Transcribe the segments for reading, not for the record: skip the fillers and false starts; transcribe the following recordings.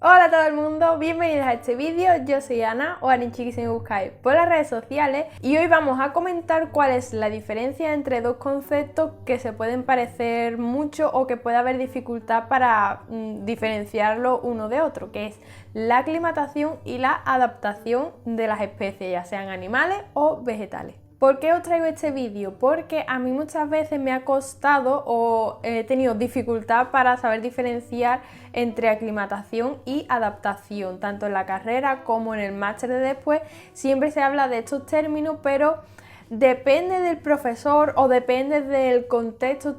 Hola a todo el mundo, bienvenidos a este vídeo. Yo soy Ana, o Anichiki si me buscáis por las redes sociales, y hoy vamos a comentar cuál es la diferencia entre dos conceptos que se pueden parecer mucho o que puede haber dificultad para diferenciarlo uno de otro, que es la aclimatación y la adaptación de las especies, ya sean animales o vegetales. ¿Por qué os traigo este vídeo? Porque a mí muchas veces me ha costado o he tenido dificultad para saber diferenciar entre aclimatación y adaptación, tanto en la carrera como en el máster de después. Siempre se habla de estos términos, pero depende del profesor o depende del contexto,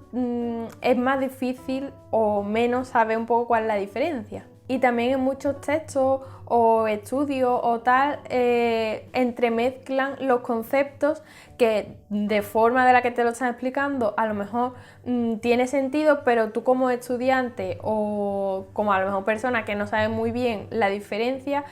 es más difícil o menos saber un poco cuál es la diferencia. Y también en muchos textos o estudios o tal entremezclan los conceptos que de forma de la que te lo están explicando a lo mejor tiene sentido, pero tú como estudiante o como a lo mejor persona que no sabe muy bien la diferencia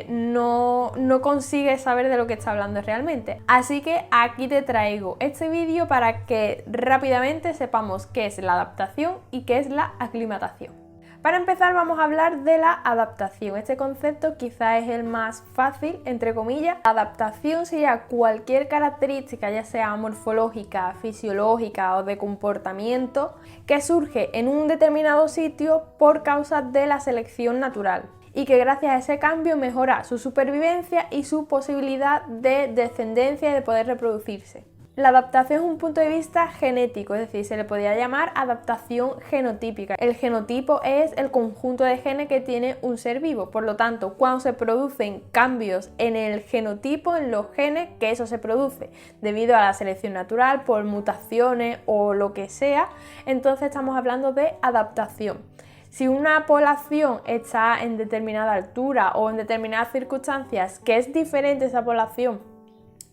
no consigues saber de lo que está hablando realmente. Así que aquí te traigo este vídeo para que rápidamente sepamos qué es la adaptación y qué es la aclimatación. Para empezar vamos a hablar de la adaptación. Este concepto quizá es el más fácil, entre comillas. La adaptación sería cualquier característica, ya sea morfológica, fisiológica o de comportamiento, que surge en un determinado sitio por causa de la selección natural y que gracias a ese cambio mejora su supervivencia y su posibilidad de descendencia y de poder reproducirse. La adaptación es un punto de vista genético, es decir, se le podría llamar adaptación genotípica. El genotipo es el conjunto de genes que tiene un ser vivo, por lo tanto, cuando se producen cambios en el genotipo, en los genes, que eso se produce debido a la selección natural, por mutaciones o lo que sea, entonces estamos hablando de adaptación. Si una población está en determinada altura o en determinadas circunstancias que es diferente esa población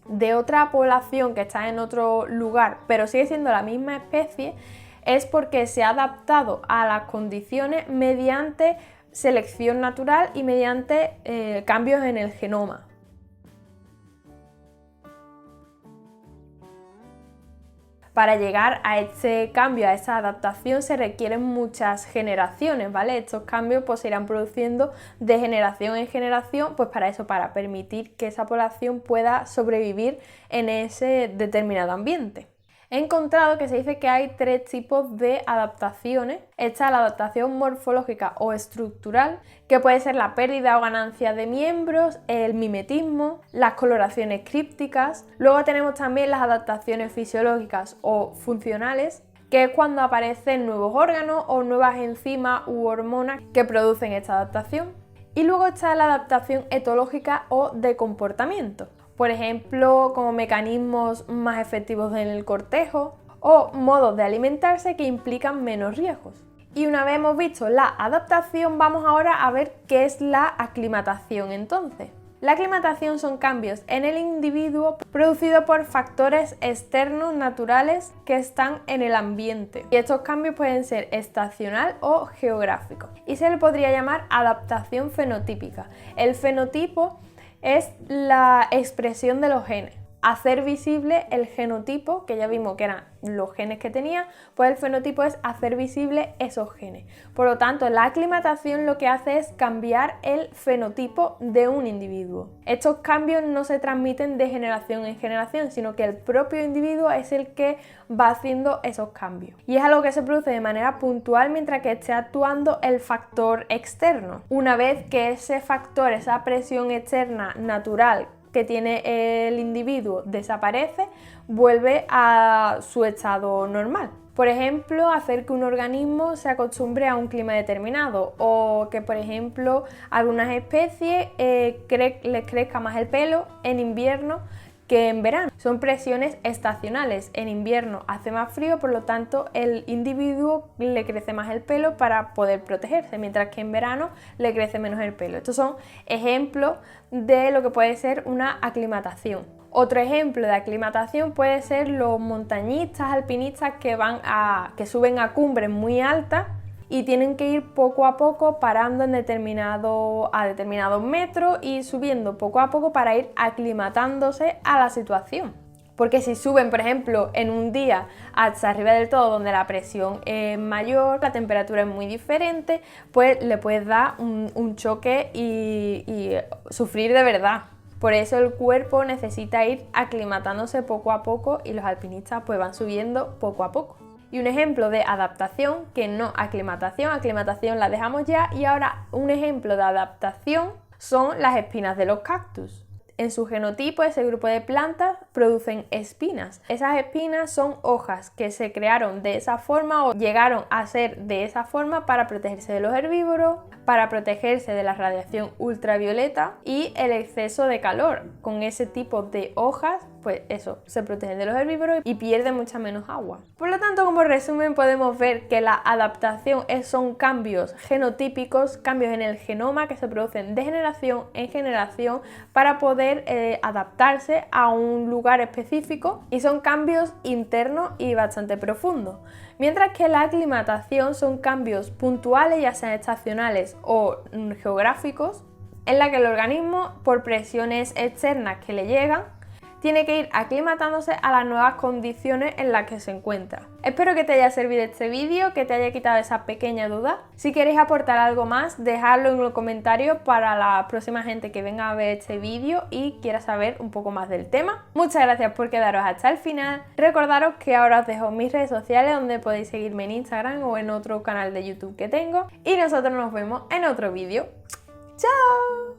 de otra población que está en otro lugar, pero sigue siendo la misma especie, es porque se ha adaptado a las condiciones mediante selección natural y mediante cambios en el genoma. Para llegar a este cambio, a esta adaptación, se requieren muchas generaciones, ¿vale? Estos cambios pues, se irán produciendo de generación en generación, pues para eso, para permitir que esa población pueda sobrevivir en ese determinado ambiente. He encontrado que se dice que hay tres tipos de adaptaciones. Está la adaptación morfológica o estructural, que puede ser la pérdida o ganancia de miembros, el mimetismo, las coloraciones crípticas. Luego tenemos también las adaptaciones fisiológicas o funcionales, que es cuando aparecen nuevos órganos o nuevas enzimas u hormonas que producen esta adaptación. Y luego está la adaptación etológica o de comportamiento. Por ejemplo, como mecanismos más efectivos en el cortejo o modos de alimentarse que implican menos riesgos. Y una vez hemos visto la adaptación, vamos ahora a ver qué es la aclimatación entonces. La aclimatación son cambios en el individuo producidos por factores externos naturales que están en el ambiente. Y estos cambios pueden ser estacional o geográficos. Y se le podría llamar adaptación fenotípica. El fenotipo es la expresión de los genes. Hacer visible el genotipo, que ya vimos que eran los genes que tenía, pues el fenotipo es hacer visible esos genes. Por lo tanto, la aclimatación lo que hace es cambiar el fenotipo de un individuo. Estos cambios no se transmiten de generación en generación, sino que el propio individuo es el que va haciendo esos cambios. Y es algo que se produce de manera puntual mientras que esté actuando el factor externo. Una vez que ese factor, esa presión externa natural que tiene el individuo desaparece, vuelve a su estado normal. Por ejemplo, hacer que un organismo se acostumbre a un clima determinado o que, por ejemplo, algunas especies les crezca más el pelo en invierno que en verano. Son presiones estacionales. En invierno hace más frío, por lo tanto el individuo le crece más el pelo para poder protegerse, mientras que en verano le crece menos el pelo. Estos son ejemplos de lo que puede ser una aclimatación. Otro ejemplo de aclimatación puede ser los montañistas, alpinistas que suben a cumbres muy altas y tienen que ir poco a poco parando a determinados metros y subiendo poco a poco para ir aclimatándose a la situación. Porque si suben, por ejemplo, en un día hasta arriba del todo, donde la presión es mayor, la temperatura es muy diferente, pues le puedes dar un choque y sufrir de verdad. Por eso el cuerpo necesita ir aclimatándose poco a poco y los alpinistas pues van subiendo poco a poco. Y un ejemplo de adaptación, que no aclimatación la dejamos ya, y ahora un ejemplo de adaptación son las espinas de los cactus. En su genotipo, ese grupo de plantas producen espinas. Esas espinas son hojas que se crearon de esa forma o llegaron a ser de esa forma para protegerse de los herbívoros, para protegerse de la radiación ultravioleta y el exceso de calor. Con ese tipo de hojas, pues eso, se protegen de los herbívoros y pierden mucha menos agua. Por lo tanto, como resumen, podemos ver que la adaptación son cambios genotípicos, cambios en el genoma que se producen de generación en generación para poder adaptarse a un lugar específico, y son cambios internos y bastante profundos. Mientras que la aclimatación son cambios puntuales, ya sean estacionales o geográficos, en la que el organismo, por presiones externas que le llegan, tiene que ir aclimatándose a las nuevas condiciones en las que se encuentra. Espero que te haya servido este vídeo, que te haya quitado esa pequeña duda. Si queréis aportar algo más, dejadlo en los comentarios para la próxima gente que venga a ver este vídeo y quiera saber un poco más del tema. Muchas gracias por quedaros hasta el final. Recordaros que ahora os dejo mis redes sociales, donde podéis seguirme en Instagram o en otro canal de YouTube que tengo. Y nosotros nos vemos en otro vídeo. ¡Chao!